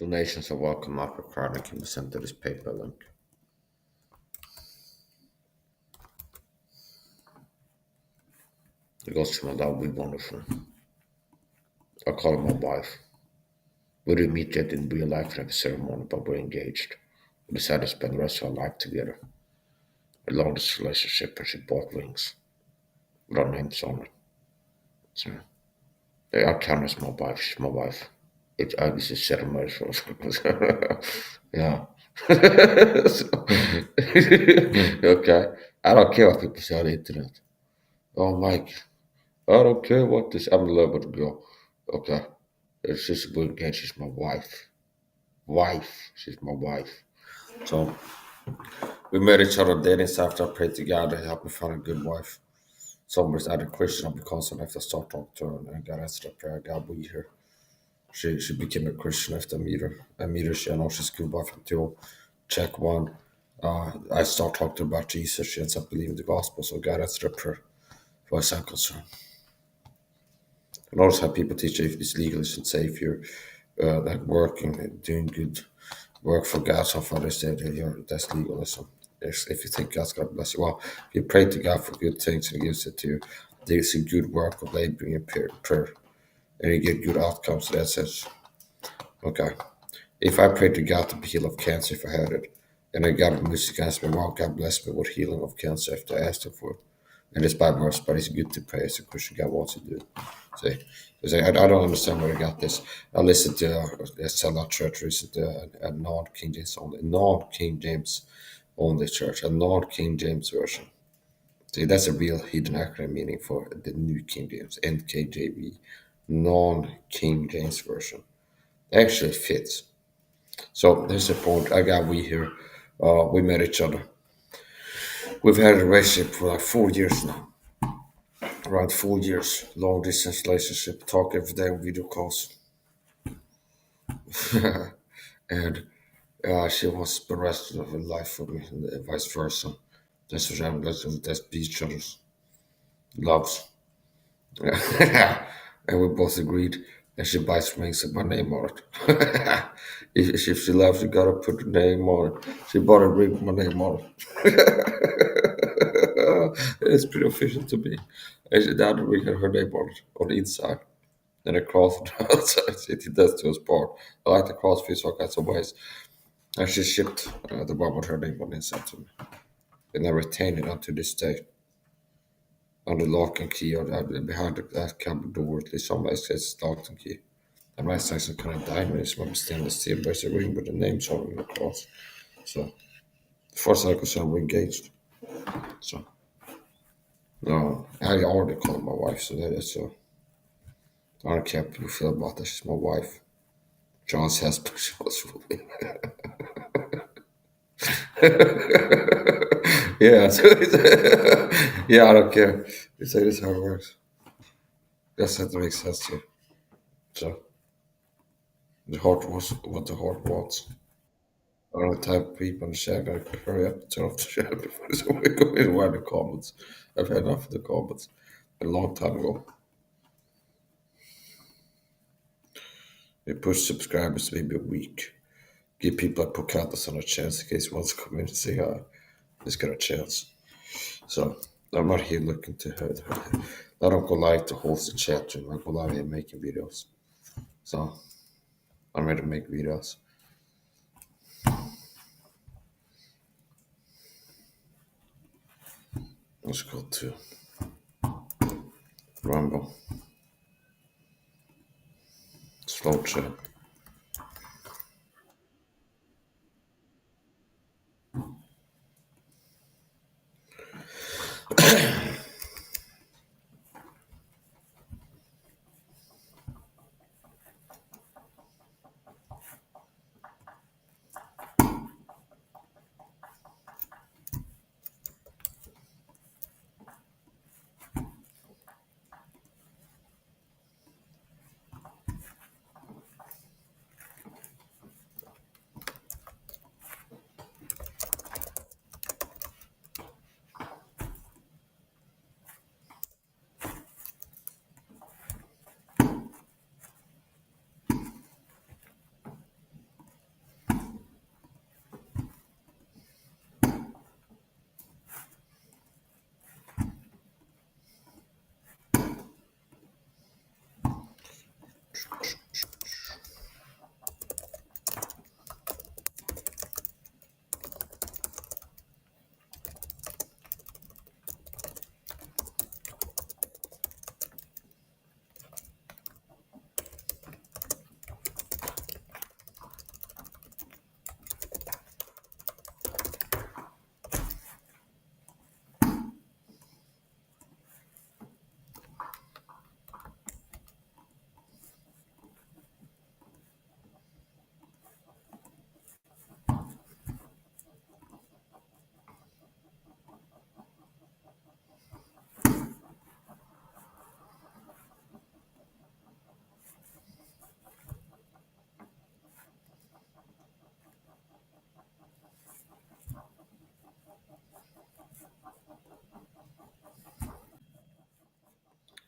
Donations are welcome, not required, and can be sent to this PayPal link. It goes to my dad, we wonderful. I call her my wife. We didn't meet yet in real life and have a ceremony, but we're engaged. We decided to spend the rest of our life together. A long distance relationship, and she bought rings with our names on it. So they are counted as my wife. She's my wife. I guess it's ceremony. Yeah. So- okay. I don't care what people say on the internet. Oh, Mike, I don't care what this. I'm in love with a girl. Okay. She's a good again. She's my wife. Wife. She's my wife. So we met each other dating after I prayed to God to help me find a good wife. Somebody's either Christian or because after I start talking to her and God answered that prayer. God will her. She became a Christian after I meet her. I know she's a good wife too. Check one. I start talking to her about Jesus. She ends up believing the gospel. So God answered that prayer. As far as I'm concerned. I notice how people teach if it's legal, it's safe. If you're like working and doing good work for God, so far they say that that's legalism. If you think God's going to bless you, well, if you pray to God for good things and He gives it to you, there's a good work of laboring and prayer, and you get good outcomes. That says, okay, if I prayed to God to be healed of cancer if I had it, and I got a music against me, well, God bless me with healing of cancer after I asked Him for it. And it's bad worse, but it's good to pray as a Christian. God wants to do. See, because I don't understand where I got this. I listened to a sellout church recently, a non-King James only, non-King James only church, a non-King James version. See, that's a real hidden acronym meaning for the New King James, NKJV, non-King James version. Actually fits. So there's a point. I got we here. We met each other. We've had a relationship for like 4 years now. Around 4 years, long distance relationship, talk every day on video calls. And she wants the rest of her life for me, and vice versa. That's what I'm that's each other's loves. And we both agreed that she buys rings with my name on it. if she loves, you gotta put her name on it. She bought a ring with my name on it. It's pretty official to me. And the other ring had her name on it, on the inside. And a cross on the outside. It does to us part. I like the cross fish all kinds of ways. And she shipped the one with her name on the inside to me. And I retained it unto this day. On the lock and key or behind that cupboard door, at least somebody says lock and key. And my size is kind of diamond, it's one stainless steel, but it's a ring with the names on it across. So, as far as I'm concerned, we're engaged. So, no, I already called my wife, so that is so. I don't care what you feel about that. She's my wife. John's husband, she was with me. Yeah, so yeah, I don't care. It's like this how it works. That's how it makes sense too. So, the heart was what the heart wants. I don't type of people in the chat. I gotta hurry up and turn off the chat before we go in the comments. I've had enough of the comments a long time ago. We push subscribers maybe a week. Give people like Pocatus on a chance in case wants to come in and say hi. Just got a chance. So I'm not here looking to hurt her. I don't go live to host the chat room. I go live here making videos. So I'm ready to make videos. Let's go to Rumble. Slow chat.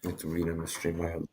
Need to read in the stream. I have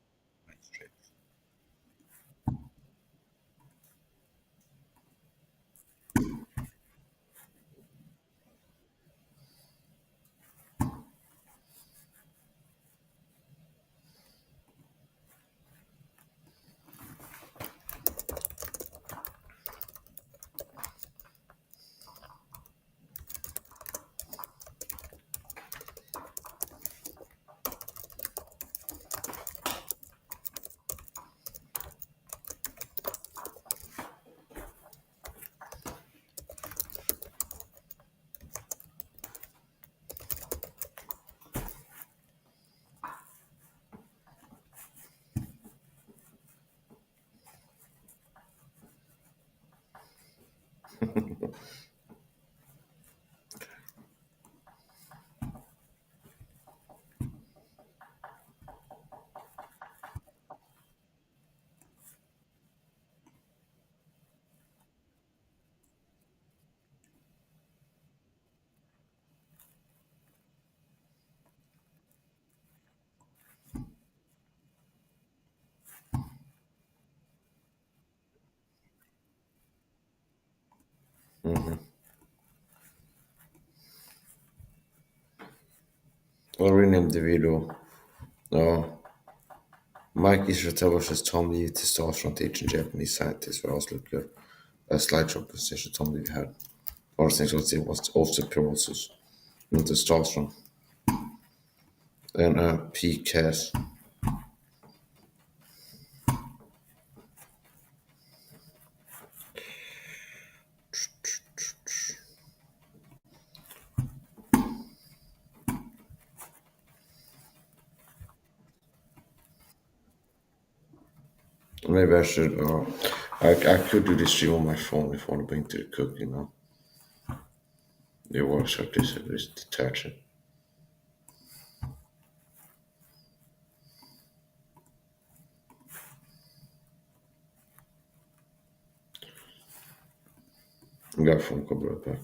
I'll rename the video. No, Mike Ishitawa told me testosterone teaching Japanese scientists where I was looking at a slideshow presentation told me we had. Or things let's see what's osteoporosis and testosterone and PCAS. Maybe I should. I could do this stream on my phone if I want to bring to the cook. It works like this. If it's detaching. I got a phone call right back.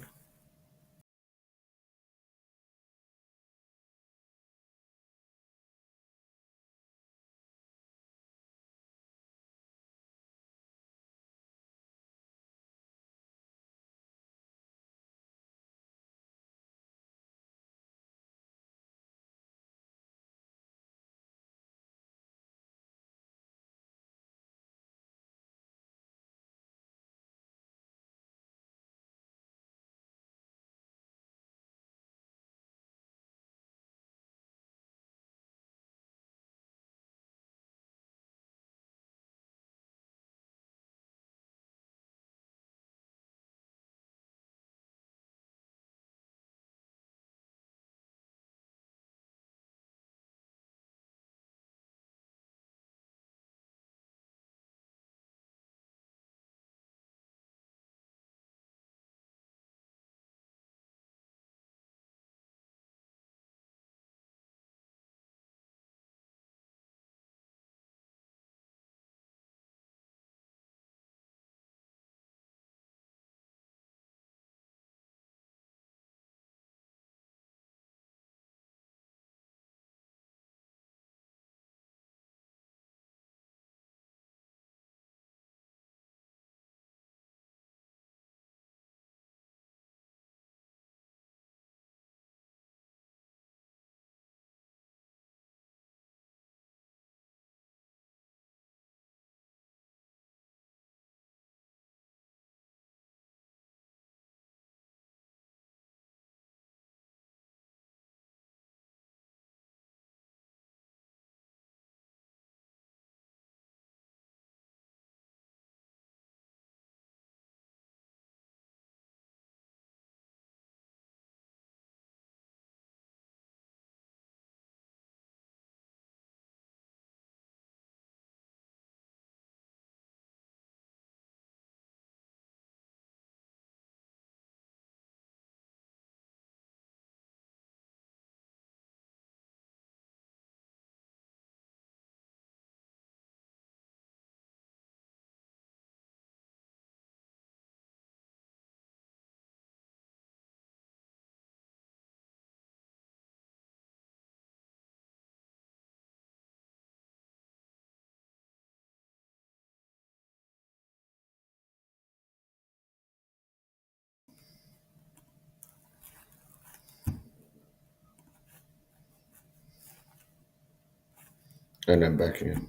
And then back again.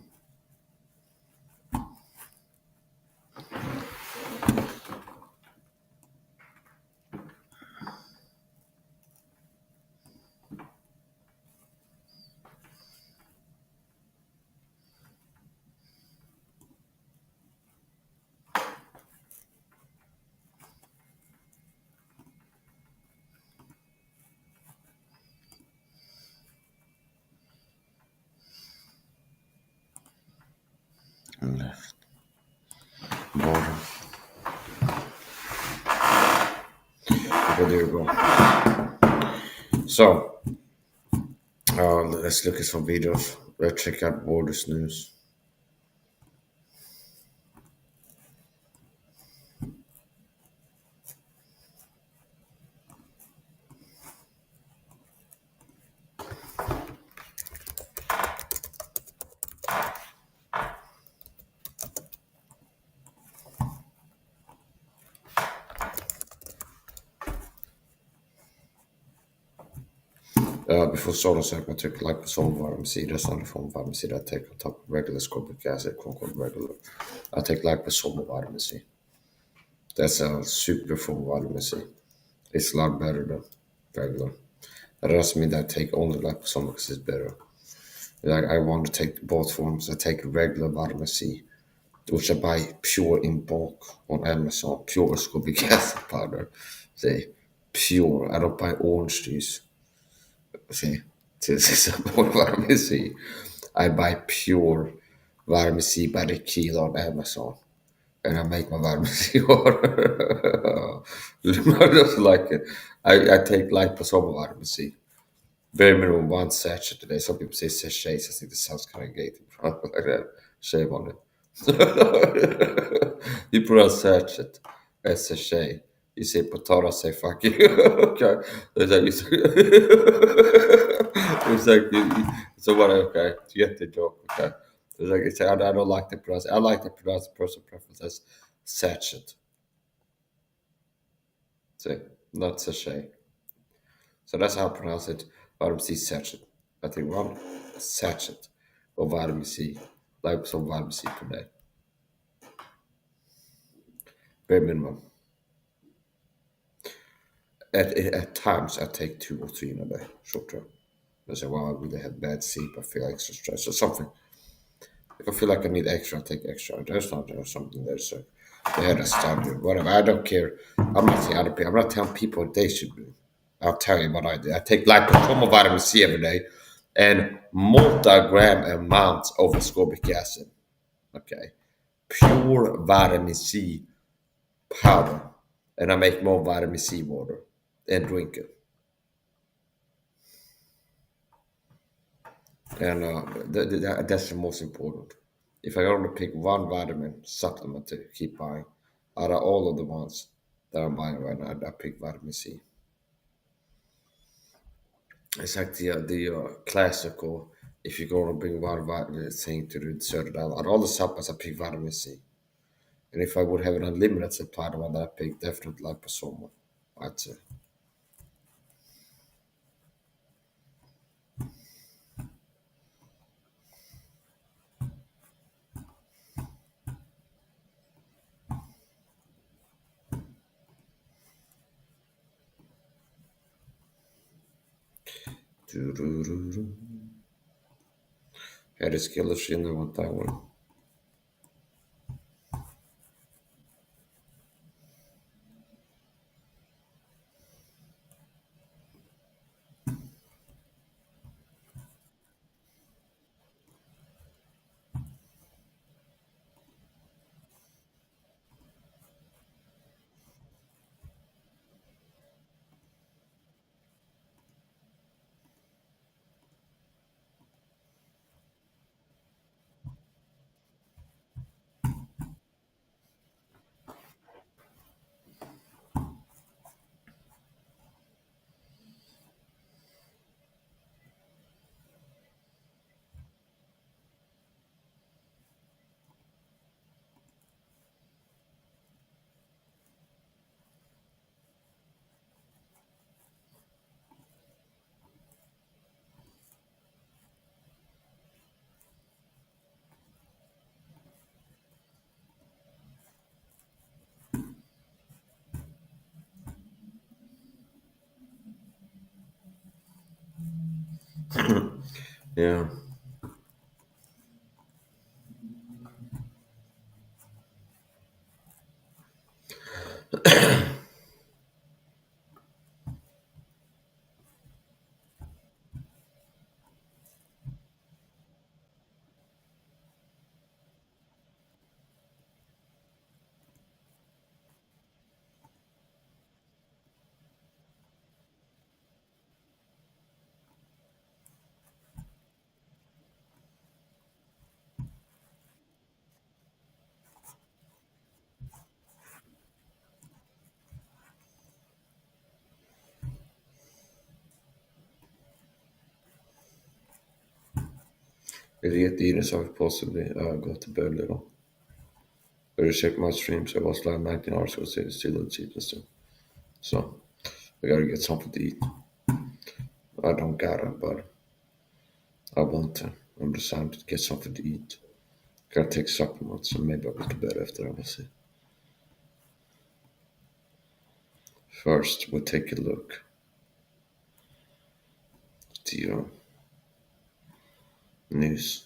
And left. Bottom. Okay, there you go. So, let's look at some videos. Let's check out Borders News. Before solar cycle, I took liposomal vitamin C. That's not the form of vitamin C that I take on top of regular scorpic acid, quote unquote regular. I take liposomal vitamin C. That's a super form of vitamin C. It's a lot better than regular. That doesn't mean that I take only liposomal because it's better. Like I want to take both forms. I take regular vitamin C, which I buy pure in bulk on Amazon, pure scorpic acid powder. Say pure. I don't buy orange juice. See, this is about vitamin C. I buy pure vitamin C by the kilo on Amazon, and I make my vitamin C water. I just like it. I take liposomal vitamin C. Bare minimum one sachet today. Some people say sachets. I think this sounds kind of gay. Like that. Shave on it. You put on sachet, a sachet. You say potato, I say fuck you. Okay. It's like so what? Okay, you get the joke. Okay. It's like it's, I don't like the pronounce. I like the pronounce personal preference as sachet. See, not sachet. So that's how I pronounce it. Vitamin C sachet. I think one sachet of vitamin C, like some vitamin C per day. Bare minimum. At times, I take two or three in a day, short term. I say, well, I really had bad sleep. I feel extra stressed or something. If I feel like I need extra, I take extra. There's not there's something there's they had a standard, whatever. I don't care. I'm not saying other people. I'm not telling people what they should do. I'll tell you what I do. I take liposomal vitamin C every day and multi-gram amounts of ascorbic acid. Okay, pure vitamin C powder, and I make more vitamin C water and drink it. And that's the most important. If I only pick one vitamin supplement to keep buying, out of all of the ones that I'm buying right now, I pick vitamin C. It's like the classical. If you're going to bring one vitamin thing to the dessert, out of all the supplements, I pick vitamin C. And if I would have an unlimited supply, the one that I pick definitely liposomal. I'd say. Doo-doo-doo-doo. Här är skillnaden mot that one. Yeah. Är det jätteiden så har vi possibly got to bed little. But you check my streams, I was like 19 hours ago, so it's still legit and stuff. So I gotta get something to eat. I don't gotta, but I want to. I'm deciding to get something to eat. Gotta take supplements, so maybe I'll go to bed after. I will see. First, we'll take a look at the news.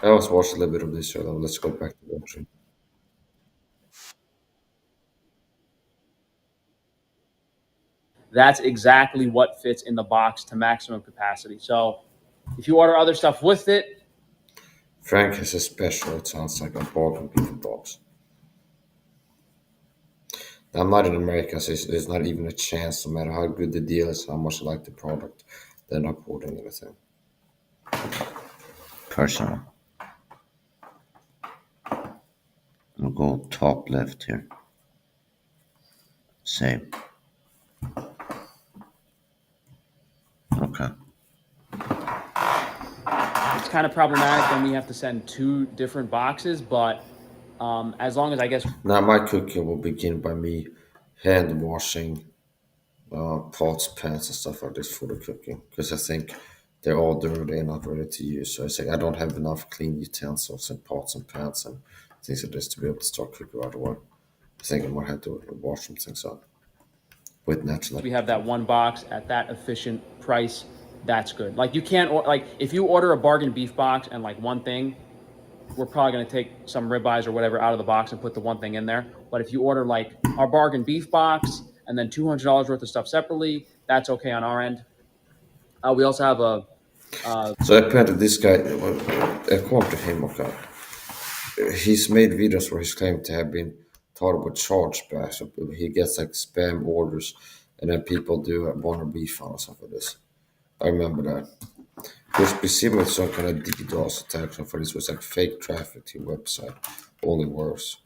I also watched a little bit of this, so let's go back to watching. That's exactly what fits in the box to maximum capacity. So if you order other stuff with it, Frank has a special, it sounds like a bargain beef box. I'm not in America, so there's not even a chance, no matter how good the deal is, how much I like the product, they're not putting anything. Personal. We'll go top left here. Same. Okay. it's kind of problematic when we have to send two different boxes. But as long as I guess Now my cooking will begin by me hand washing pots, pans, and stuff like this for the cooking because I think they're all dirty and not ready to use. So I say I don't have enough clean utensils and pots and pans and things like this to be able to start cooking right away. I think I might have to wash some things up with naturally. we have that one box at that efficient price, that's good. Like you can't like if you order a bargain beef box and like one thing, we're probably going to take some ribeyes or whatever out of the box and put the one thing in there. But if you order like our bargain beef box and then $200 worth of stuff separately, that's okay on our end. We also have a So apparently this guy, according to him, okay, he's made videos where he's claimed to have been taught with chargebacks. So he gets like spam orders, and then people do want a refund or something like this. I remember that. There's been similar to some kind of DDoS attack for this was like fake traffic to your website, only worse.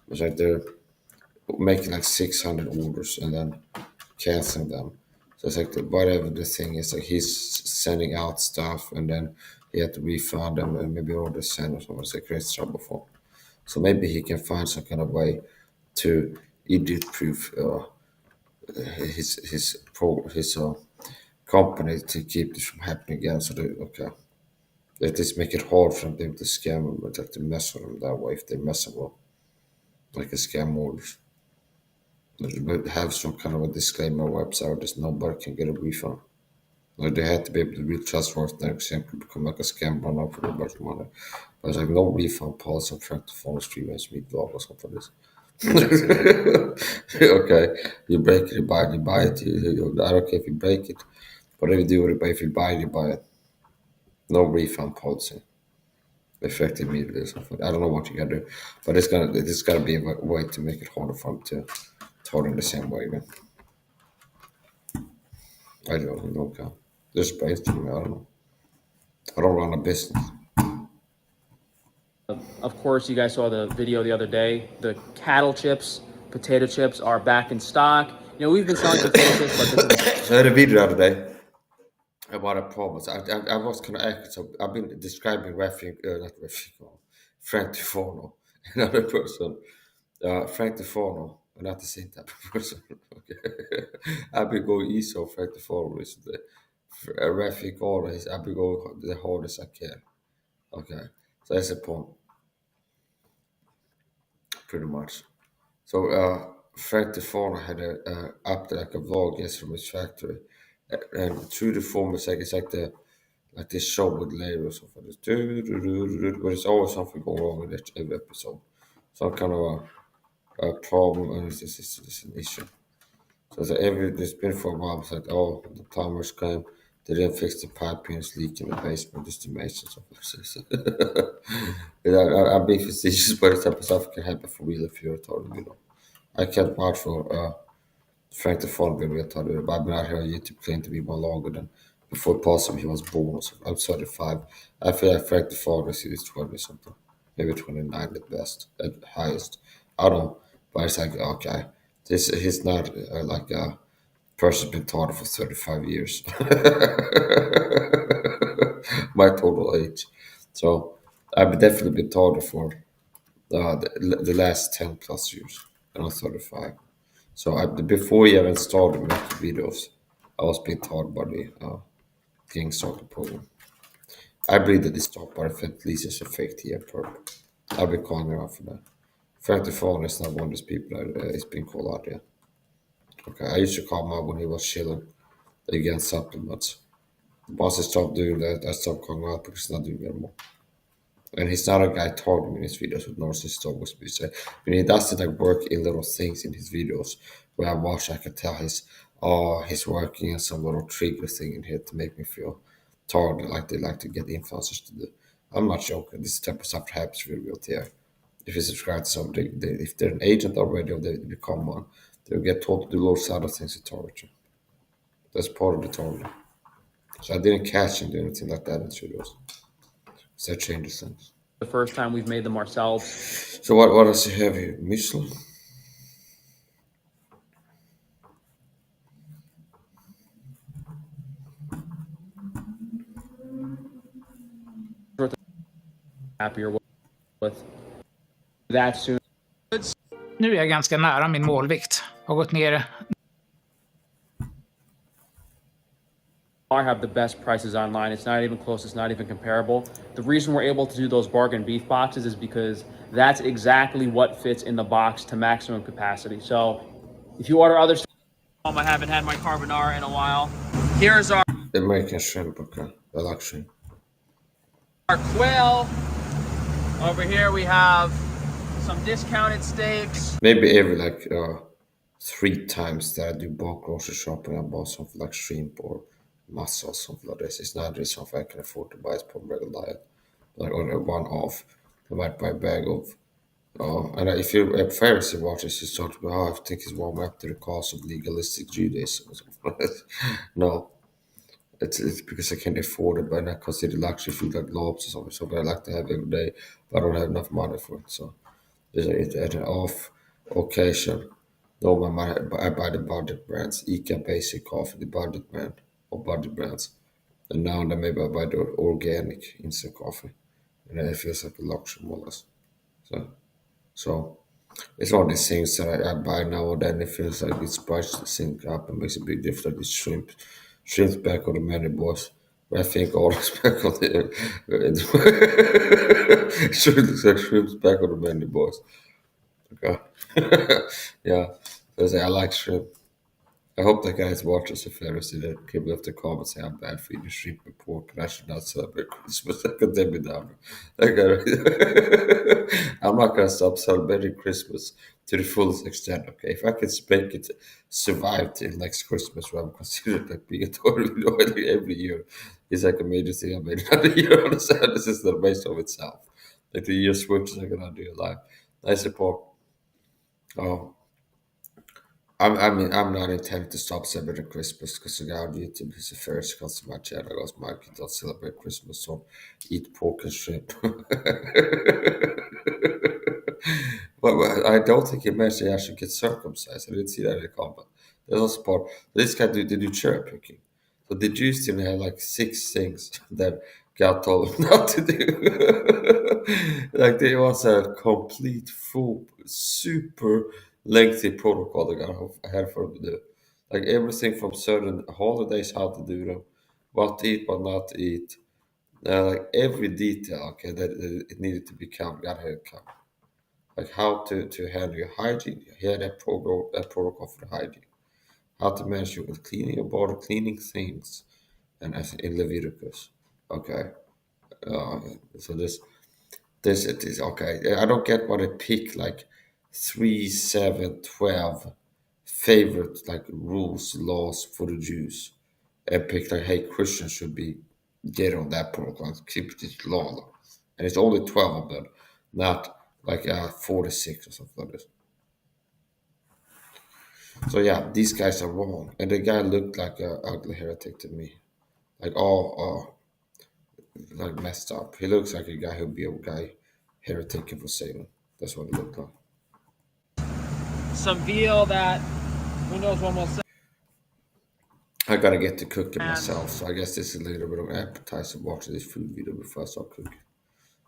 It's like they're making like 600 orders and then canceling them. So it's like whatever the thing is, like he's sending out stuff and then he had to refund them and maybe order send or something. So it creates trouble for him. So maybe he can find some kind of way to idiot proof his company to keep this from happening again. So they okay. At least make it hard for them to scam them, but like to mess with them that way if they mess them up. Like a scam orders. But have some kind of a disclaimer website that nobody can get a refund. Like they had to be able to be trustworthy, for example, become like a scam run up for a bunch of money. But it's like no refund policy. I'm trying to phone streamers meet blog or something like this. Okay, you break it, you buy it. I don't care if you break it, whatever you do with it, but if you buy it, you buy it. No refund policy. Effective immediately or something. I don't know what you gotta do, but there's gotta be a way to make it harder for them to tell in the same way. Man. I don't know. Okay. Just brainstorming. I don't know. I don't run a business. Of course, you guys saw the video the other day. The cattle chips, potato chips are back in stock. You know, we've been selling potato chips, but this is So I had a video the other day about a problem. So I was kind of accurate. So I've been describing not Rafiq, Frank Tufono, another person. Frank Tufono, not the same type of person. Okay. I've been going easy on Frank Tufono recently. Rafiq always, I've been going the hardest I can. Okay. So that's the point, pretty much. So Frank Tufono had up like a vlog yes from his factory. And through the form it's like the like this show with Larry or something. It's but there's always something going wrong with every episode. Some kind of a problem and it's an issue. So there's been for a while it's like oh the plumbers came, they didn't fix the pipings leak in the basement, just the masons of the I'm being facetious, but this type of stuff can happen for real if you're retarded, you know. I can't vouch for Frank the Fall being retarded, but I've been out here on YouTube claiming to be one longer than before possibly he was born. So I'm 35. I feel like Frank the Fall is 20 something, maybe 29 at best, at highest. I don't know, but it's like, okay, he's not like a person been taught for 35 years. My total age. So I've definitely been taught for the last 10 plus years, and I'm 35. So before you even started making videos, I was being taught by the King Soccer program. I believe that this top bar at least is a fake here perp. I've been calling her out for that. Frank the Fawn is not one of these people that is being called out yet. Okay, I used to call him out when he was chilling against supplements. The boss has stopped doing that. I stopped calling him out because he's not doing it anymore. And he's not a guy talking in his videos with narcissist always be said. When he does it like work in little things in his videos where I watch I can tell he's working in some little trigger thing in here to make me feel tired like they like to get influencers to do. I'm not joking. This type of stuff happens real real here. If you subscribe to somebody, if they're an agent already or they become one, they'll get told to do loads of other things to target you. That's part of the target. So I didn't catch him doing anything like that in his videos. So that changes things. the first time we've made them ourselves. So what does he have here? Michelin? Happier with that soon. Nu är jag ganska nära min målvikt. Har gått ner. I have the best prices online. It's not even close. It's not even comparable. The reason we're able to do those bargain beef boxes is because that's exactly what fits in the box to maximum capacity. So if you order other stuff, I haven't had my carbonara in a while. Here's our American shrimp, okay. I like shrimp. quail. Over here we have some discounted steaks. Maybe every like 3 times that I do bulk grocery shopping, I bought something like shrimp or mussel or something like this. It's not really something I can afford to buy as part of regular diet. Like on a one off, I might buy a bag of. And if you're a Pharisee watches, you start to go, oh, I think it's warm up to the cause of legalistic Judaism or something like that. No, it's because I can't afford it, but I not consider luxury food like lobster or something. So I like to have every day, but I don't have enough money for it. So at an off occasion, no, I buy the budget brands, Ica Basic Coffee, the budget brand or budget brands. And now and then maybe I buy the organic instant coffee. And then it feels like a luxury more or less. So it's one of these things that I buy now and then. It feels like it's priced to sync up and makes a big difference. Like this shrimp's back on the menu, boys. But I think all is back on the. Sure looks like shrimp's back on the menu, boys. Okay. Yeah. So I say, I like shrimp. I hope that guys watches if they ever see that. People have to comment say I'm bad for eating shrimp and pork and I should not celebrate Christmas. That could me down. I'm not gonna stop celebrating Christmas to the fullest extent. Okay, if I can make it survive till next Christmas, where I'm considered like being a total annoying every year, it's like a major thing I made another year. Understand? This is the base of itself. Like the year switches are gonna do your life. I support. Oh, I'm not intending to stop celebrating Christmas because the guy on YouTube is the first comes to my channel goes, Mike, you don't celebrate Christmas, so eat pork and shrimp. But I don't think he mentioned I should get circumcised. I didn't see that in the comment. There's also part. This guy they do cherry picking. So the Jews didn't have like 6 things that God told them not to do. Like there was a complete, full, super lengthy protocol the guy had for them to do. Like everything from certain holidays, how to do them, what to eat, what not to eat. Like every detail, okay, that it needed to be counted, God had it counted. Like how to handle your hygiene. He had that protocol for the hygiene. How to manage your cleaning your body, cleaning things, and as in Leviticus. Okay. Uh, so this it is okay. I don't get why they pick like 3, 7, 12 favorite like rules, laws for the Jews, and pick like, hey, Christians should be get on that protocol, keep this law, and it's only 12 of them, not like 46 or something like this. So yeah, these guys are wrong, and the guy looked like a ugly heretic to me, like all like messed up. He looks like a guy who'd be a guy heretic for Satan. That's what it looked like. Some veal that who knows when we'll sell. I gotta get to cooking myself, so I guess this is a little bit of an appetizer watching this food video before I start cooking.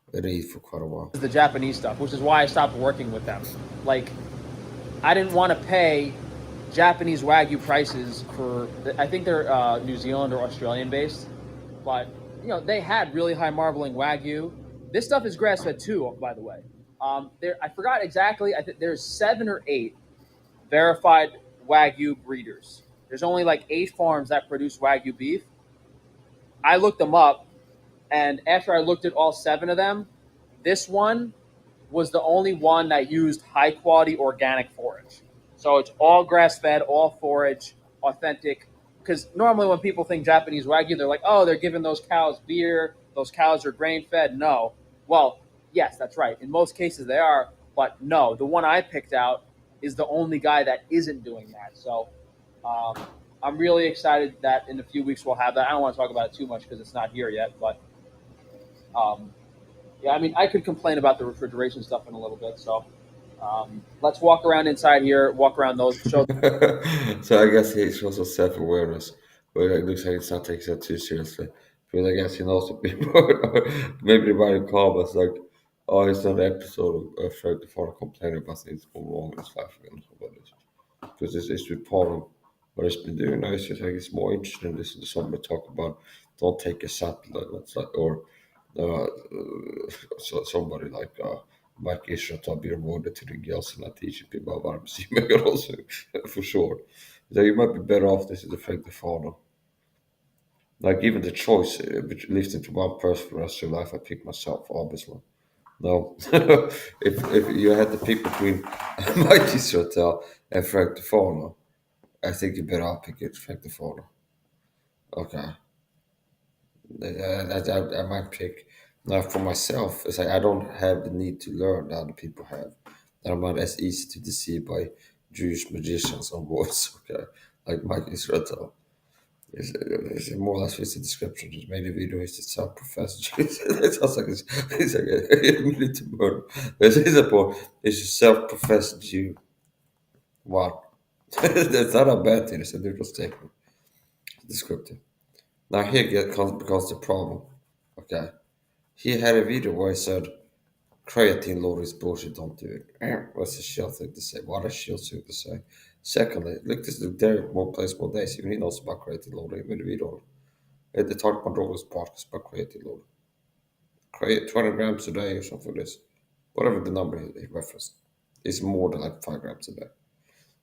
I didn't eat for quite a while. The Japanese stuff, which is why I stopped working with them. Like, I didn't want to pay Japanese Wagyu prices for. I think they're New Zealand or Australian based, but they had really high marbling Wagyu. This stuff is grass fed too, by the way. There, I forgot exactly. I think there's 7 or 8 verified Wagyu breeders. There's only like 8 farms that produce Wagyu beef. I looked them up, and after I looked at all 7 of them, this one was the only one that used high quality organic forage. So it's all grass fed, all forage, authentic. Because normally when people think Japanese Wagyu, they're like, oh, they're giving those cows beer, those cows are grain fed. No. Well, yes, that's right. In most cases they are, but no, the one I picked out is the only guy that isn't doing that. So um, I'm really excited that in a few weeks we'll have that. I don't want to talk about it too much because it's not here yet, but um, yeah, I mean, I could complain about the refrigeration stuff in a little bit. So let's walk around inside here, walk around those, show. So I guess he shows some self awareness, but it looks like it's not taking it too seriously. Because I guess he knows the people. Maybe the body comments like, oh, it's not an episode of Fred the Father complaining about things going wrong in his life again. Because it's been part of what it's been doing. I just think it's more interesting to listen to somebody talk about don't take a supplement, or uh, somebody like Mike Israel to be rewarded to the girls and not teaching people about arbetsgivare also, for sure. So you might be better off this is the fact the father. Like even the choice, listening to one person for the rest of your life, I pick myself, obviously. No, if you had to pick between Mike Israel and Frank the Fauna, I think you better off pick it, Frank the Fauna. Okay. I might pick now for myself. It's like I don't have the need to learn that other people have. That I'm not as easy to deceive by Jewish magicians on boards. Okay, like Mike Israel. It's more or less fits the description. Just made a video. He's a self-professed Jew. It sounds like it's like a minute to murder. This is a point. It's a self-professed Jew. Wow, that's not a bad thing. It's a neutral statement. Descriptive. Now here becomes the problem. Okay. He had a video where he said, creatine load is bullshit, don't do it. What's the shield thing to say? What a shield thing to say? Secondly, look, this is there more place, more days. Even he knows about creatine load. He made a video. The Talk Controllers podcast about creatine load. Create 20 grams a day or something like this. Whatever the number he referenced. It's more than like 5 grams a day.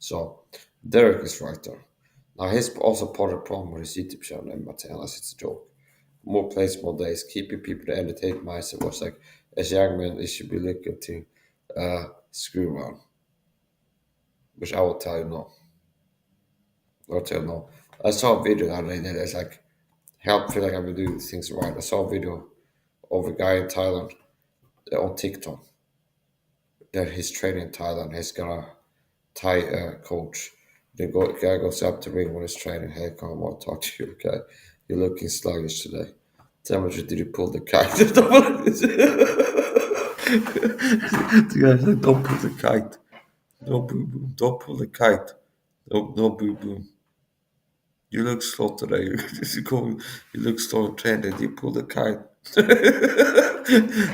So Derek is right there. Now he's also part of the problem with his YouTube channel and unless it's a joke. More plays, more days, keeping people to entertain myself was like as young men they should be looking to screw around. Which I will tell you no. I'll tell you no. I saw a video the other day that is like help feel like I've been doing things right. I saw a video of a guy in Thailand on TikTok that he's training in Thailand. He's got a Thai coach. Guy goes up to ring when he's training. Hey, come on, I want to talk to you. Okay, you're looking sluggish today. Tell me, did you pull the kite? The guy's like, don't pull the kite. No boo boo. Don't pull the kite. No boo boo. You look slow today. You look slow and trained. Did you pull the kite?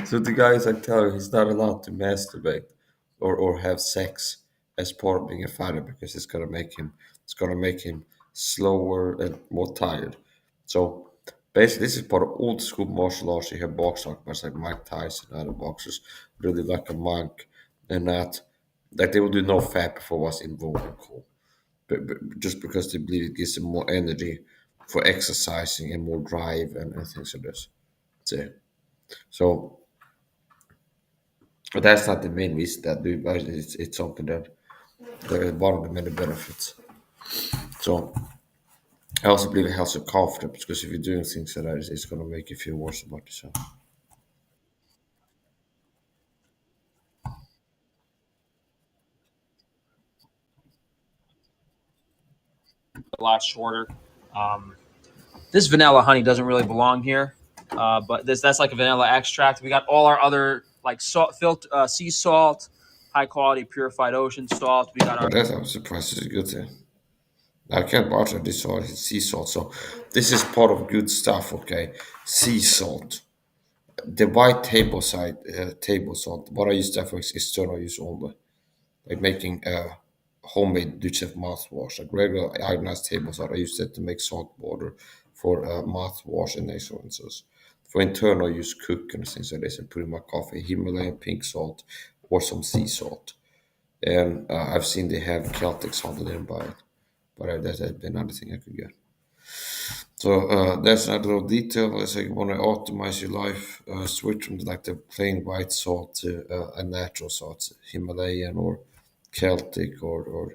So the guy is like telling he's not allowed to masturbate or have sex as part of being a fighter because it's gonna make him slower and more tired. So basically this is part of old school martial arts. You have boxing like Mike Tyson and other boxers really like a monk and not like they would do no fat before was involved and cool. But just because they believe it gives them more energy for exercising and more drive and things like this. So, so but that's not the main reason that do but it's something that there is one of the many benefits. So I also believe it helps with confidence because if you're doing things like that, it's going to make you feel worse about yourself. A lot shorter. Um, this vanilla honey doesn't really belong here, but that's like a vanilla extract. We got all our other like sea salt, high quality purified ocean salt. We got our But that's I'm surprised it's a good thing. I can't watch it. This salt is sea salt, so this is part of good stuff. Okay, sea salt. The white table salt. What I use that for is external use only, like making homemade Duchef mouthwash, like regular iodized table salt. I use that to make salt water for mouthwash and nasal rinses. For internal use, cook and things like this, and put in my coffee, Himalayan pink salt or some sea salt. And I've seen they have Celtic salt. I didn't buy it, but that's another thing I could get. So that's another little detail. Let's say you want to optimize your life, switch from like the plain white salt to a natural salt, Himalayan or Celtic or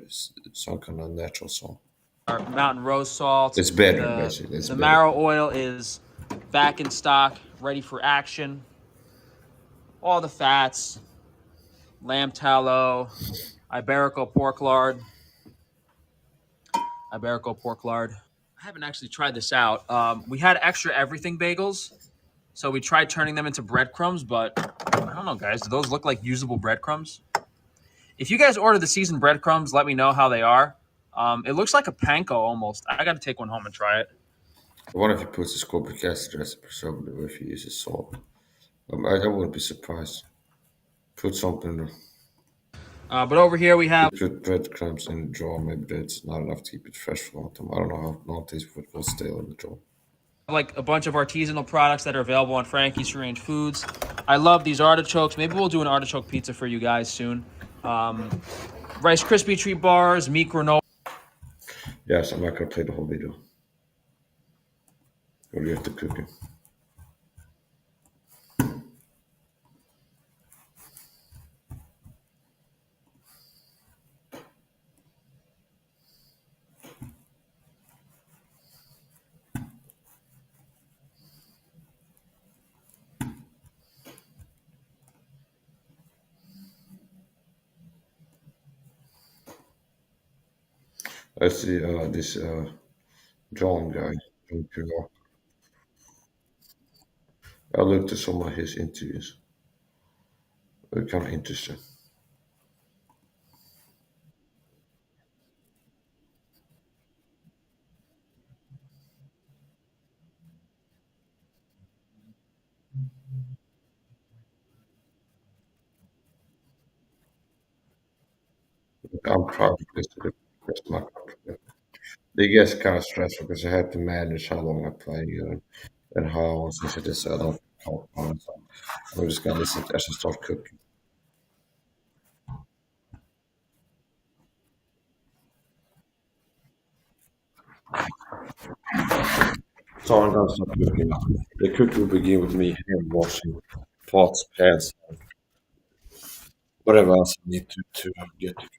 some kind of natural salt. mountain rose salt. It's better, The basically. It's the better. marrow oil is back in stock, ready for action. All the fats, lamb tallow, Iberico pork lard, Iberico pork lard. I haven't actually tried this out. We had extra everything bagels, so we tried turning them into breadcrumbs, but I don't know, guys. Do those look like usable breadcrumbs? If you guys order the seasoned breadcrumbs, let me know how they are. It looks like a panko almost. I got to take one home and try it. What if he puts ascorbic acid as a preservative if he uses salt? I wouldn't be surprised. Put something in there. But over here we have Put breadcrumbs in the jar. Maybe that's not enough to keep it fresh for a long time. I don't know how long it will stale in the jar. like a bunch of artisanal products that are available on Frankie's Free Range Foods. I love these artichokes. Maybe we'll do an artichoke pizza for you guys soon. Rice Krispie treat bars, meat granola. Yes, I'm not gonna play the whole video. Or you have to cook it. I see this John guy from New. I looked at some of his interviews. They're kind of interesting. I'm proud of this. That's my compliment. It gets kind of stressful because I have to manage how long I play and how since it is I don't count on it. I'm just gonna listen as I start cooking. So I'm gonna start cooking. The cooking will begin with me hand washing pots, pans, whatever else I need to get to cooking.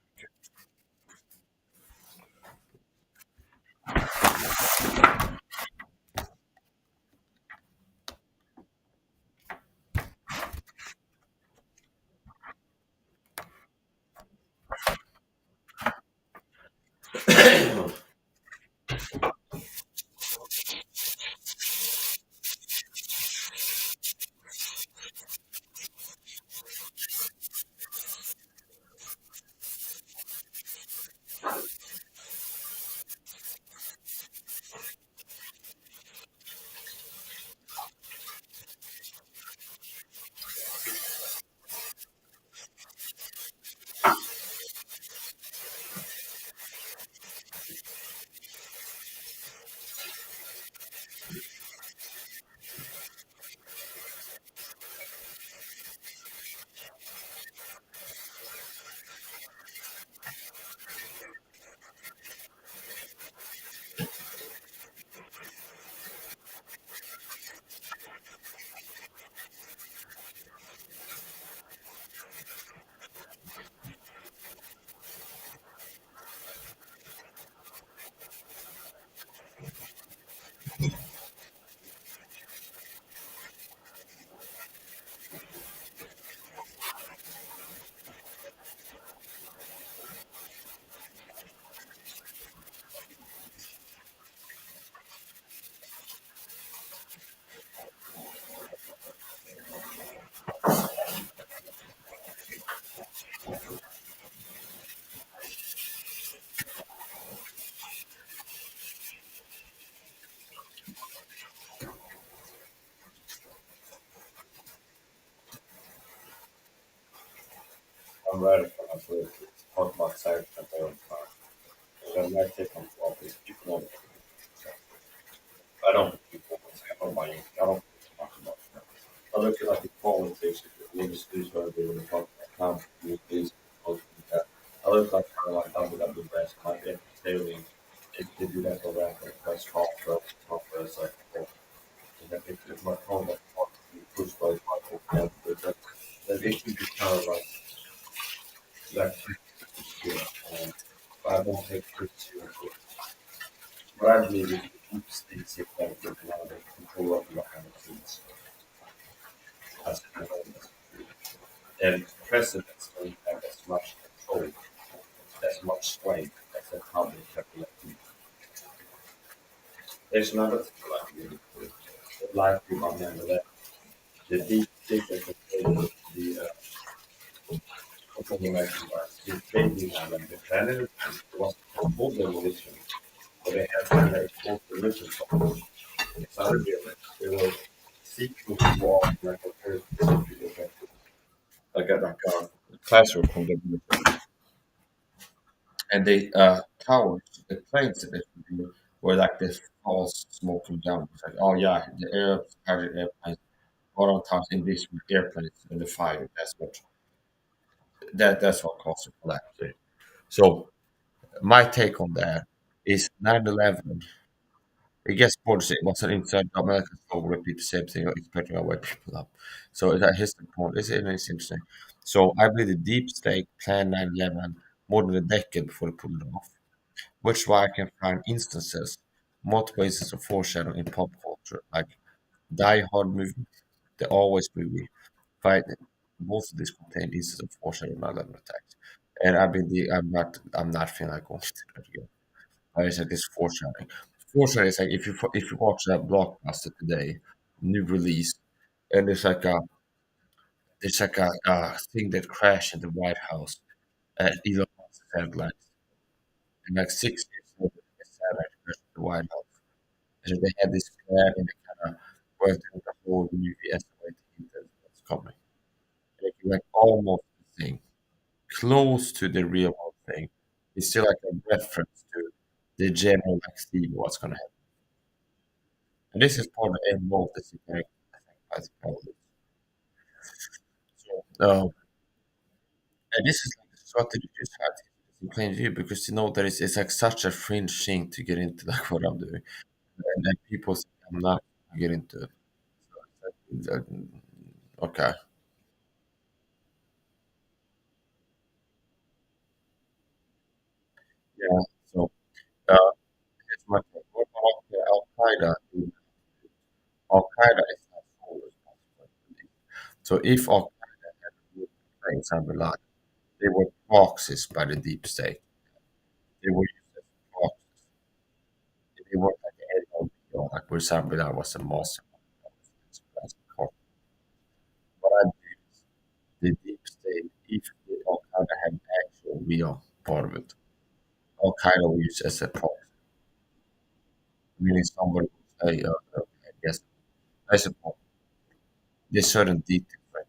I'm ready for my food. Talk about sex and their own time. And my take on office, people don't. I don't people I don't mind. I don't talk about that. I look at like the politics, the industries where they were talking about communities, that. I look like kind of like WWE, like entertaining. They do that for that, like press conference, like, it's my phone that pushed by Michael Kemp, but that it can be kind of like you know, um, I don't take it seriously. What I believe is the deep states if that get a lot of control of behind the scenes. As and presidents don't have as much control, as much strength as the public have elected. There's another thing like really cool. The life we on the the deep state that control the control election was the they have and the planet was controlled demolition. So they had like both religion support. It's unreal. They were seeking to walk like a person like a classroom from the military. And they towers, the planes that they flew in were like this false smoking down. It's like, oh yeah, the Arabs hired airplanes, got on top in these airplanes and the fire. That's what caused the collapse. So my take on that is 9/11. It gets bored. It was an inside job. I can still repeat the same thing, expecting to wake people up. So that history point is interesting. So I believe the deep state planned 9/11 more than a decade before they pulled it off, which is why I can find instances, multiple instances of foreshadowing in pop culture, like Die Hard movie, the Always movie, fight. Both of these contain instances of foreshadowing 9/11 attacks. And I'm not feeling like going to that again. I said this foreshadowing. Foreshadowing is like if you watch that blockbuster today, new release, and there's like a thing that crashed in the White House at Elon Musk's headlines, and like 6 years later, they satellite crashed in the White House. And so they had this plan and they kind of went through the whole movie estimating that what's coming. Like almost the thing, close to the real world thing. It's still like a reference to the general like theme of what's gonna happen. And this is part of the end of the satanic principality. So, and this is like a strategy strategy. in plain view because that it's like such a fringe thing to get into like what I'm doing, and then people say I'm not get into it. Okay, yeah. So it's my what about Al Qaeda? Al Qaeda is not full responsibility. So if Al Qaeda had moved planes and Bin they were proxies by the deep state. They were used as proxies. They weren't like the end all be all. Like Osama bin Laden was a master. What I believe is the deep state, if the Al Qaeda had actual real part of it, Al Qaeda was used as a proxy, meaning somebody would say, I guess, I suppose there's certain details like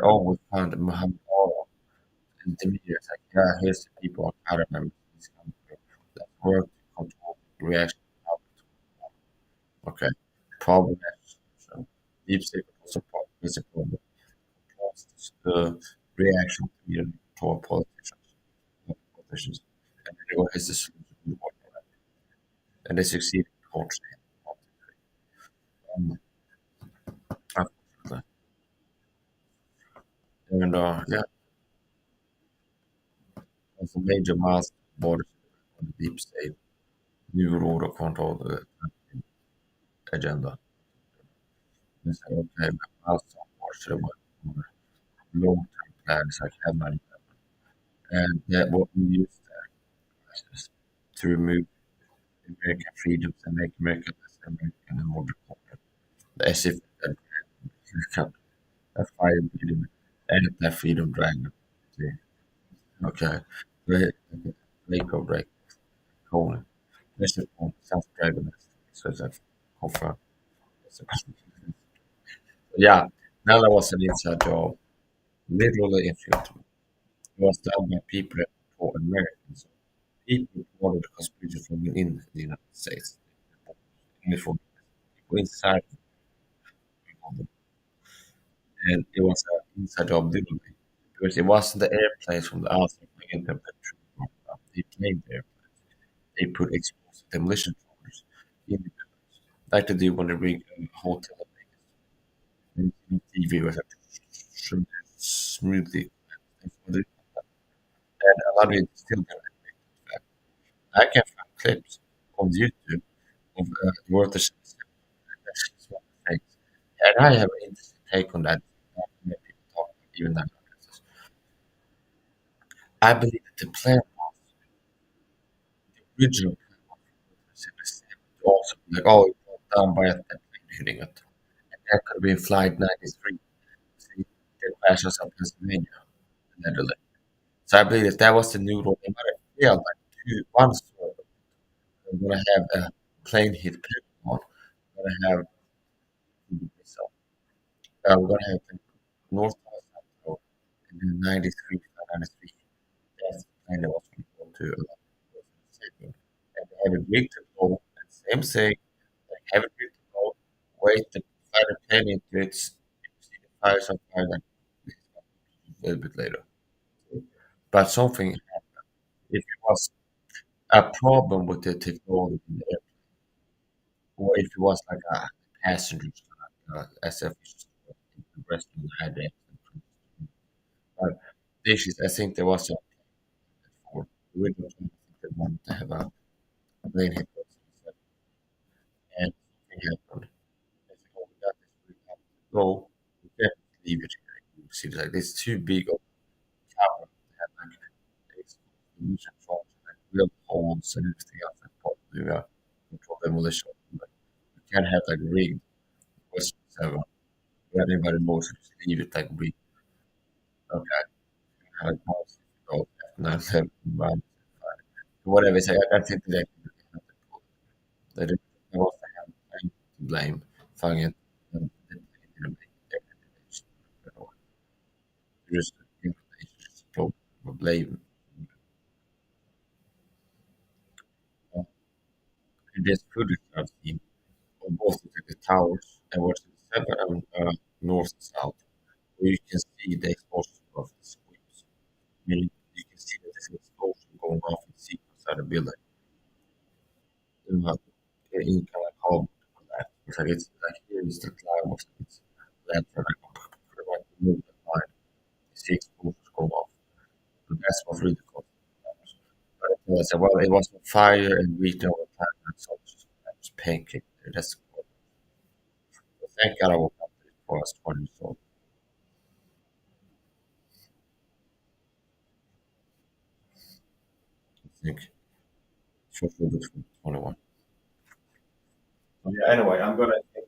oh, we found Muhammad Ali in the media. It's like, yeah, here's the people Al Qaeda members in this country that work to control the reaction. Okay, problem solution. Deep state also is a problem. The reaction to the toward politicians, and everyone has the solution to the war, and they succeed culturally. Um, unfortunately. And yeah, it's a major milestone border on the deep state, new order control the agenda. It's like, okay, but milestone border long term plans like have money, and that what we use that is to remove American freedoms and make America less American and more republican. As if a fire breathing and that freedom dragon. See, okay. Right. Lake of Drake, Conan. That's the point. South Dragon. So it's like confirmed. Yeah, now that was an inside job. Literally infiltrated. It was done by people that were Americans. People wanted the conspiracy from within the United States. Only from people inside and it was an inside job literally because it wasn't the airplanes from the outside bringing them the truth. They played there. They put explosive demolition charges in the buildings, like they do when they bring a hotel in TV was like smoothly. And a lot of it still don't affect. I can find clips on YouTube of workers things. And I have an interesting take on that. Many people talk about even that. I believe that the plan was the original plan was to also be like, oh, it was down by a plane hitting it. And that could have been Flight 93. See, they crashed us in Pennsylvania, the Netherlands. So I believe that that was the new rule. They might have failed like once. We're going to have a plane hit Pentagon. We're going to have so, we're going to have the North South Road and then 93, 93. That's the plane that was going to go to Sydney. And they have a rig to go. And same thing. They have a rig to go. Wait, the fly the plane into it. See the fires on fire. Then a little bit later. But something happened. If it was a problem with the technology in the air, or if it was like a passenger as if the rest of the had the but this is, I think there was a for the original plan, I think they wanted to have a plane hit and something happened. They said, oh, we got this, we have to go, we can't leave it here. You see, like it's too big of a tower to have like a mission charge, like real holes and everything else that probably control demolition. But you can't have like rigged Western 7 where anybody knows to just leave it like we okay. Like policy go nine seven one whatever. So I think that it was to blame finding it and didn't make the just just blame uh, this footage I've seen on both of the towers and what's the seven north and south where you can see the explosion of the squibs. Meaning you can see home for that. It's like it's like here is the climate. It's land for like move the line. See exposures go off. So that's what really caused it. But it was well, it was on fire and weak over time, and so it was pancake. That's thank God I woke up before I was 20 years old. I think sure for this one, 21. So yeah, anyway, I'm gonna take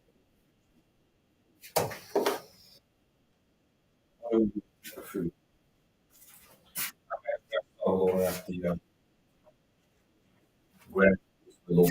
food. I'll go at the where below.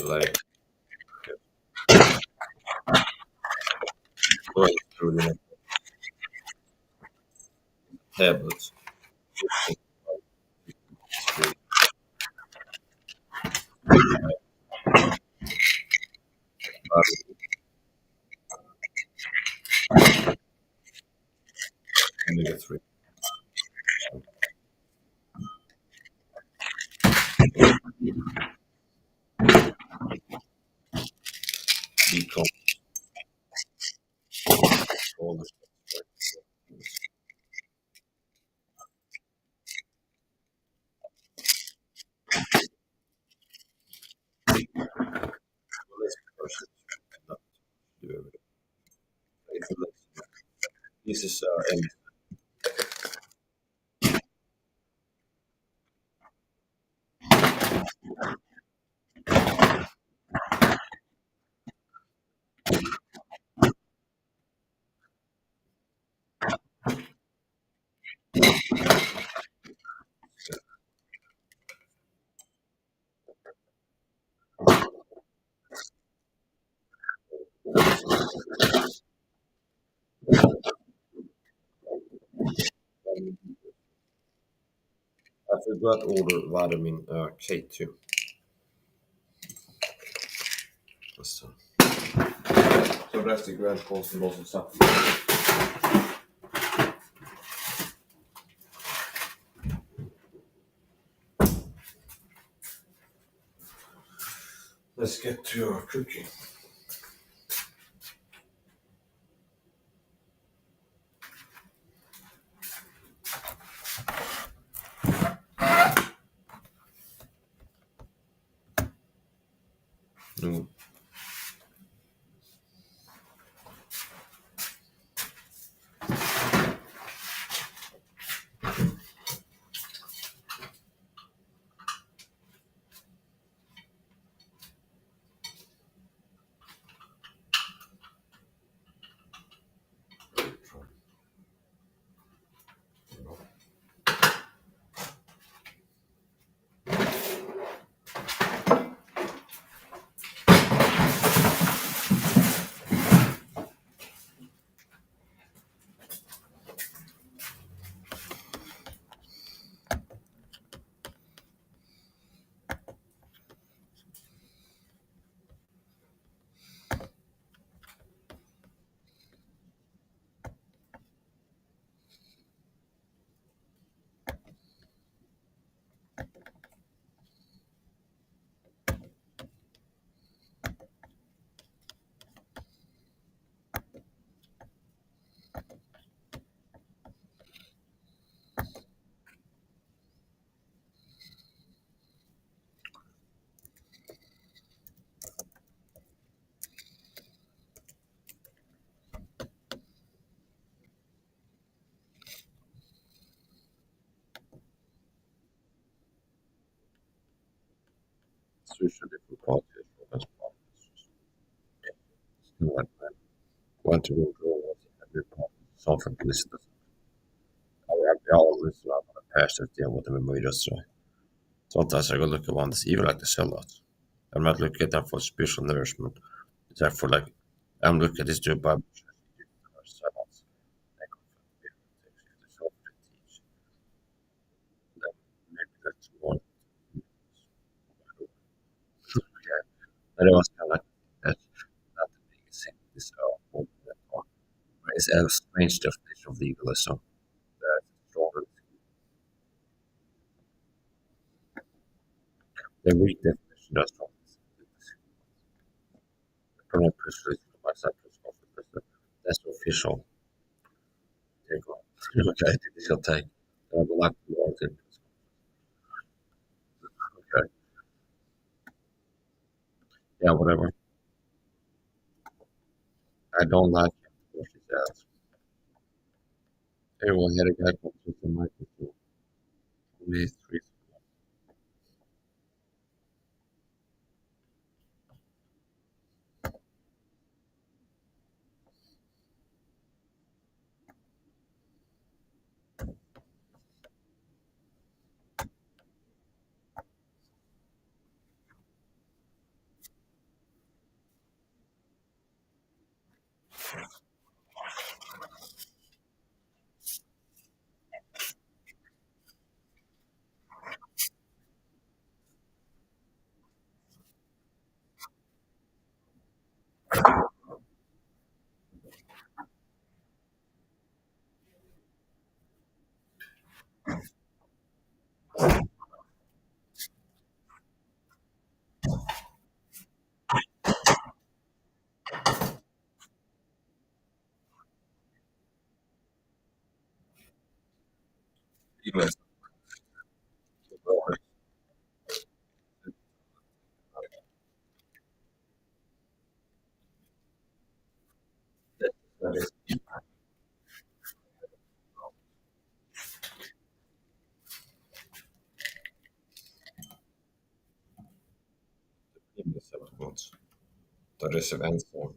Like going through the tablets. Omega 3. Decom. All the stuff. Well, let's not do everything. This is M. I forgot order vitamin K2. Så that's the grand course and also something. Let's get to our cooking. Mm. usually different parties for this part. Still like that. Want to go was every part. Something listeners. Jag har lyssnat på det pastor deal with them in my industry. Sometimes I go look at ones, even like the sellouts. I'm not looking at them for spiritual nourishment. It's like for like, I'm looking at this to Bible sellouts. Maybe that's one. Yeah. And it was kind of like that's not the biggest thing. This it's a strange definition of legalism. That's stronger. The weak definition does not. The permanent persuasion of myself that's official. Take on. Okay, this will take. I would like to learn it. Okay. Yeah, whatever. I don't like it. What she says. Everyone had a guy come to the microphone. Only three. Even that is in the 7 months. That is an answer.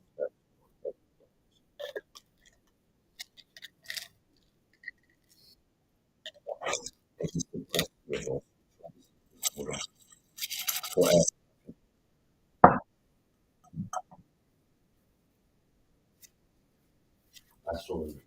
Absolutely.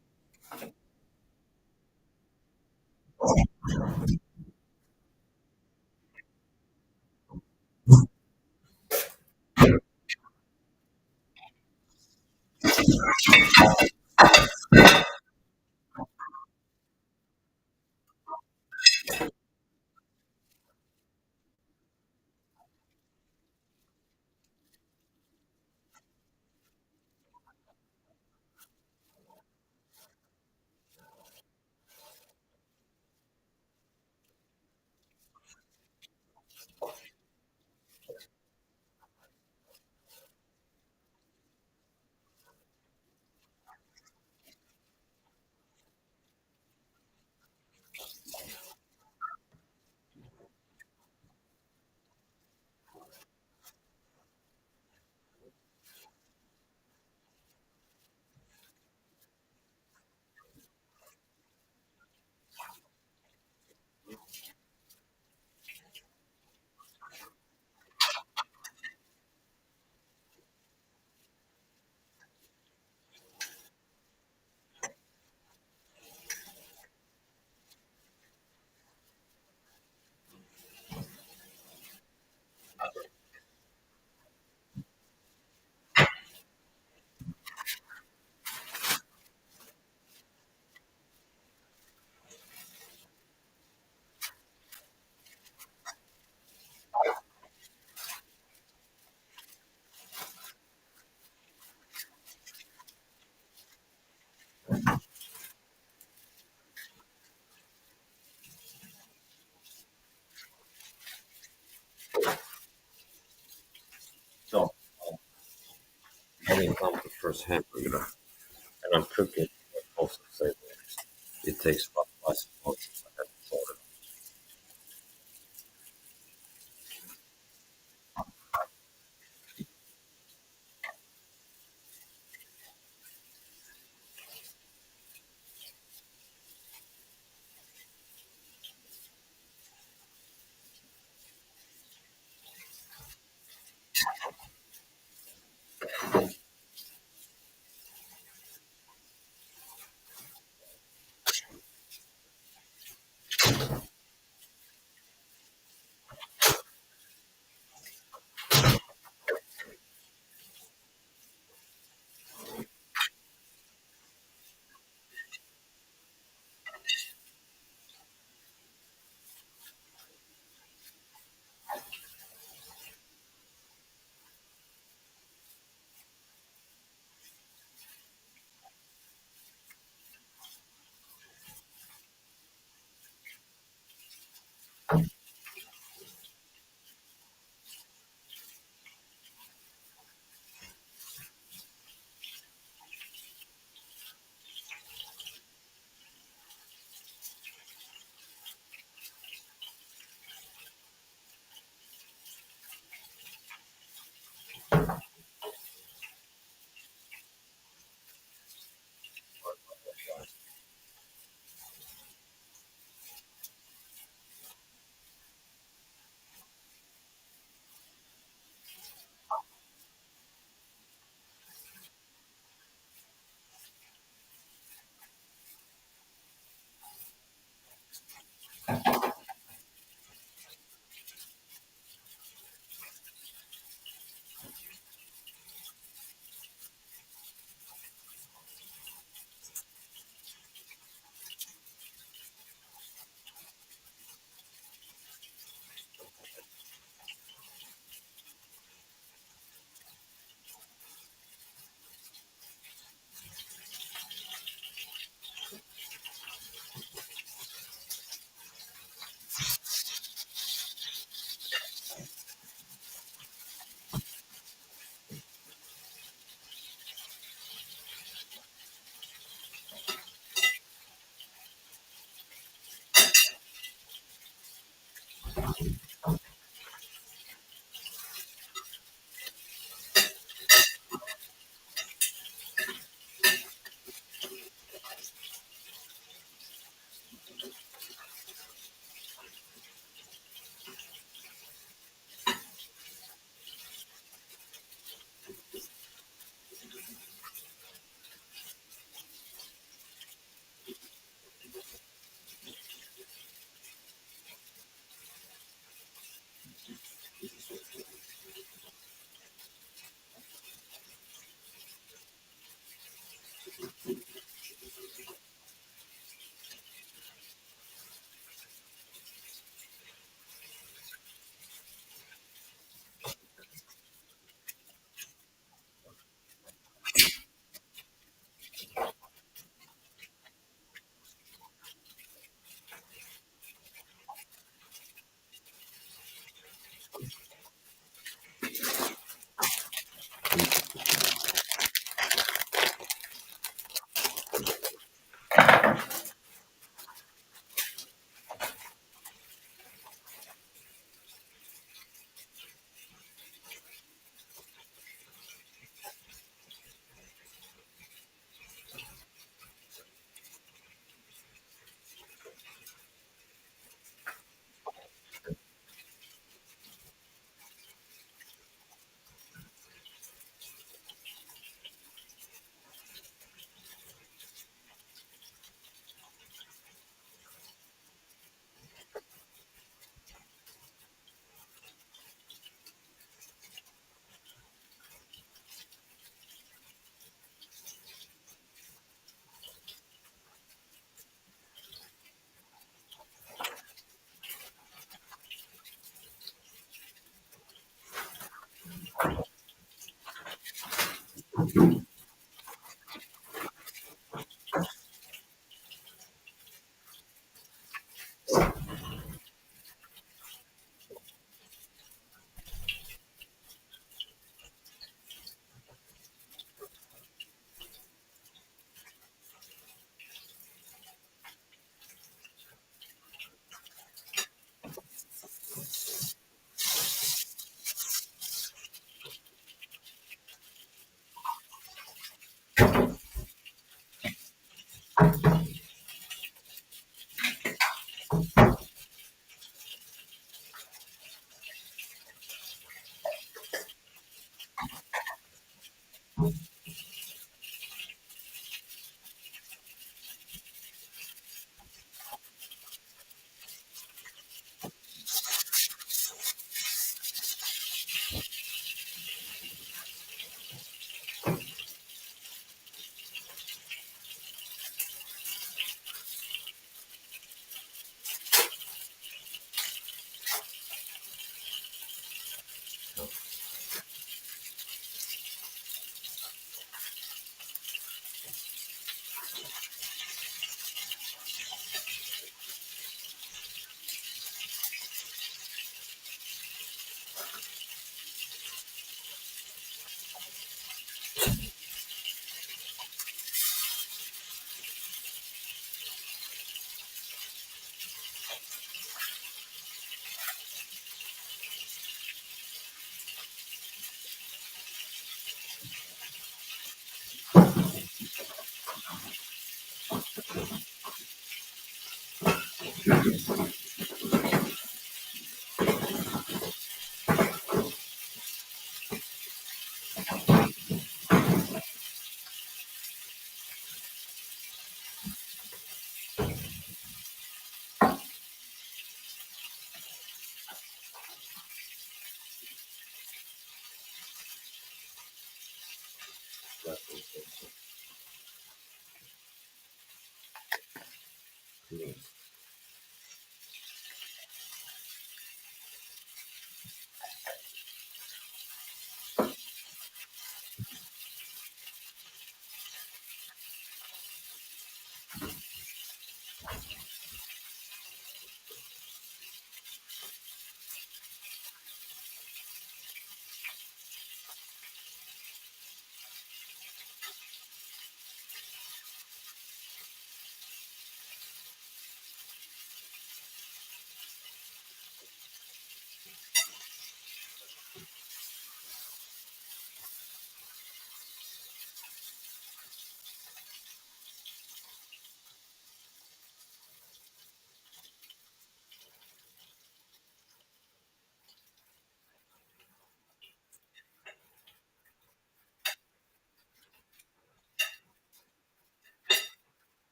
So, I didn't come to first hamburger, and I'm cooking. Also, say it takes about 5 months. I have to sort it.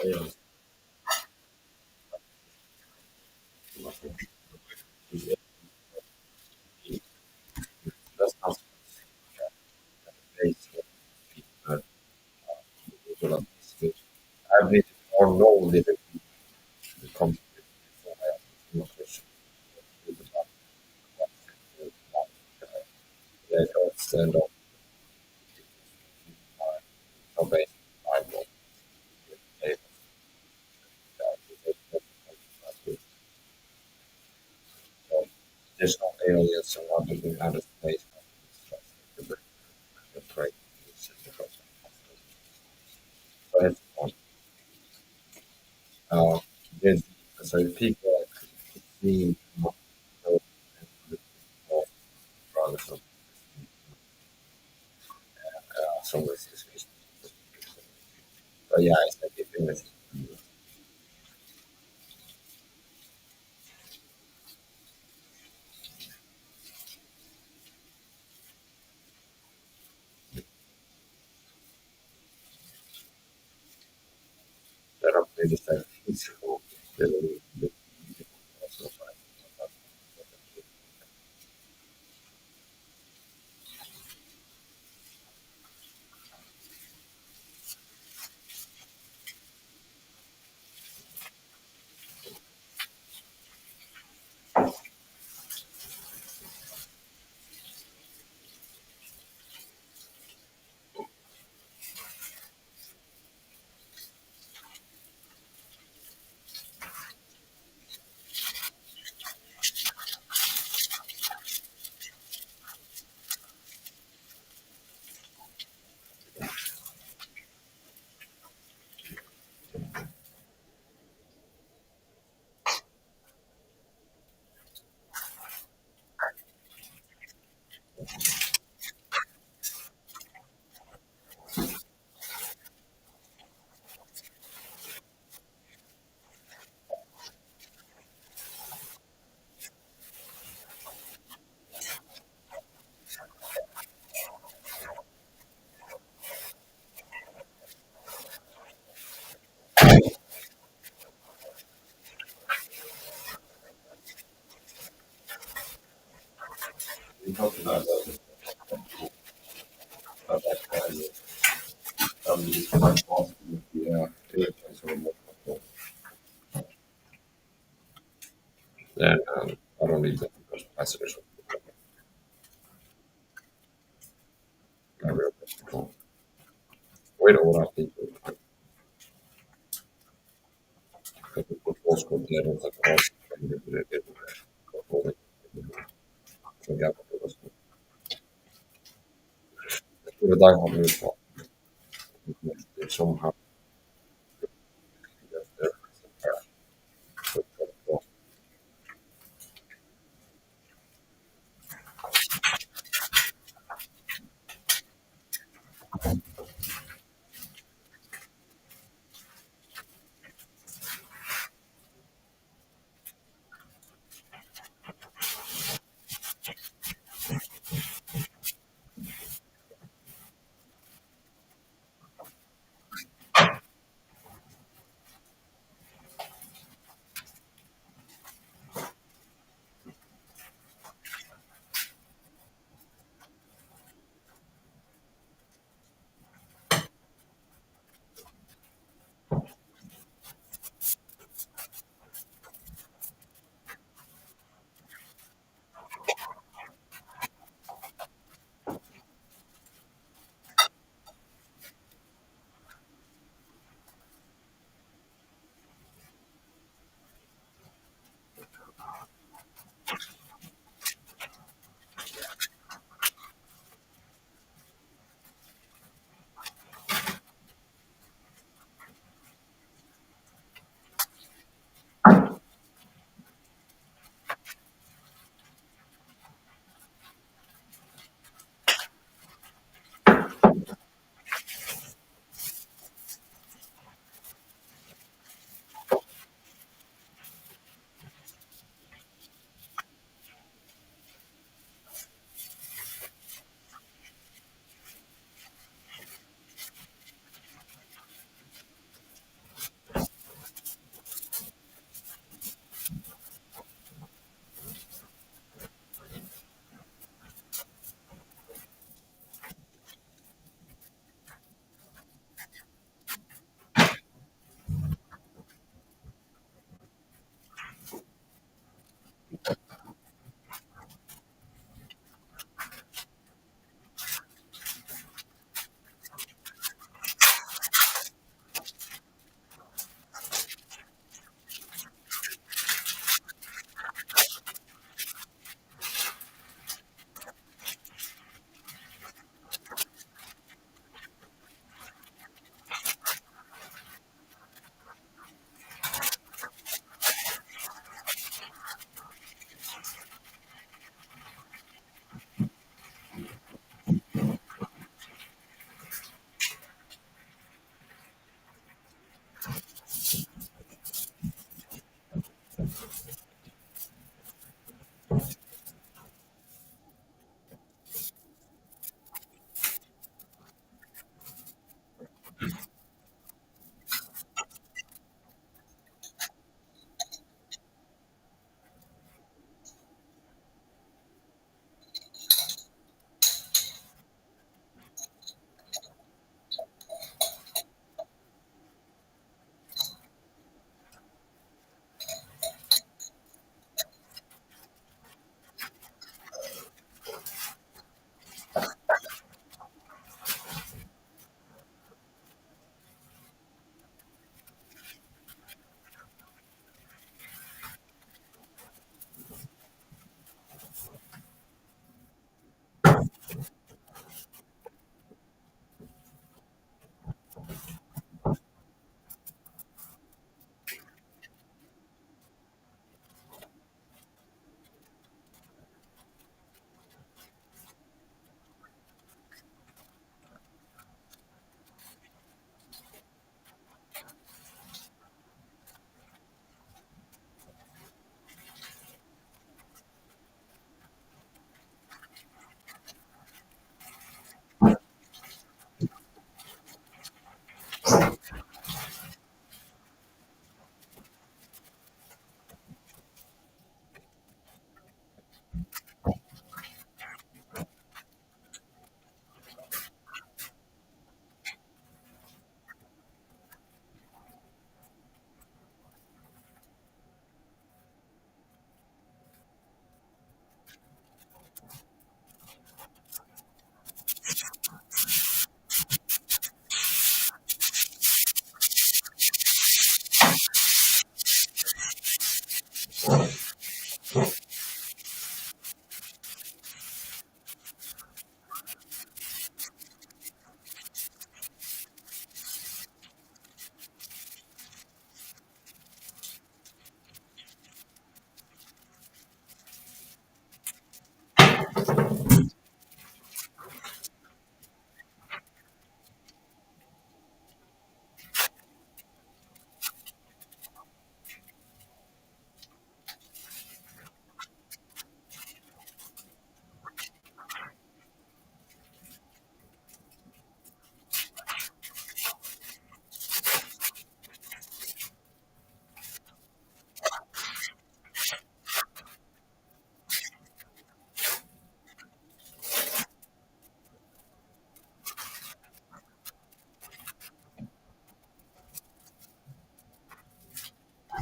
yeah. That's not the case. Uh, I've been more know little bit comes before I have no question about that stand up so based I will say so there's no aliens around in outer space the prey so it's on uh there's so people see regardless of some races. But yeah, it's like if it was that up there just like peaceful, really, also we talked about that kind of these quite possible yeah, irritants or more. Then I don't need that because passengers are very difficult. Wait a lot of people. På postkontoret så kan det där har vi på som har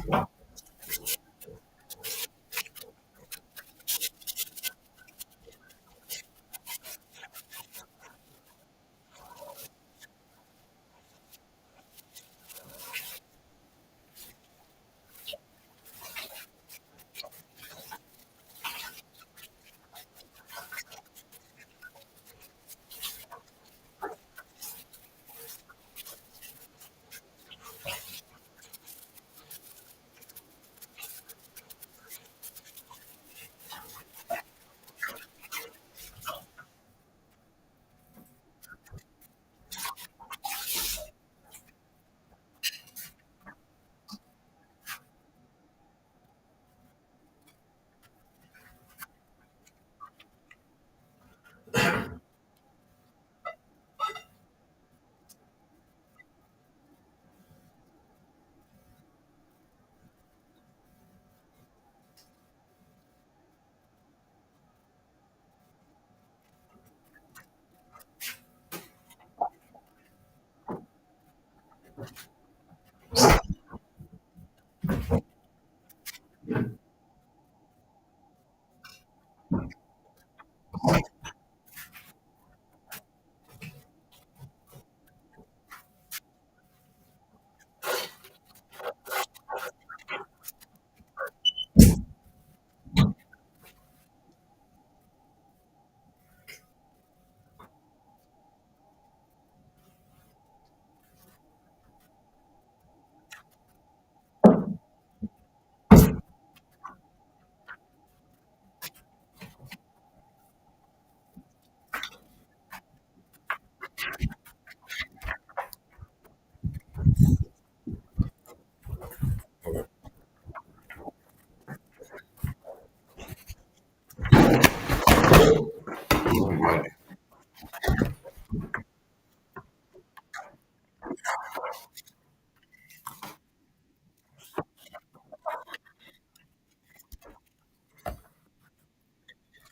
Alright.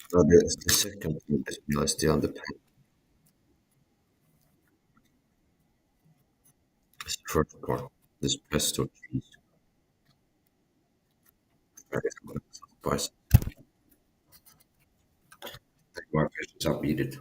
So the second thing that I still on the pen is the first part. This pesto cheese. That is what it's spicy. Take my fish up, eat it.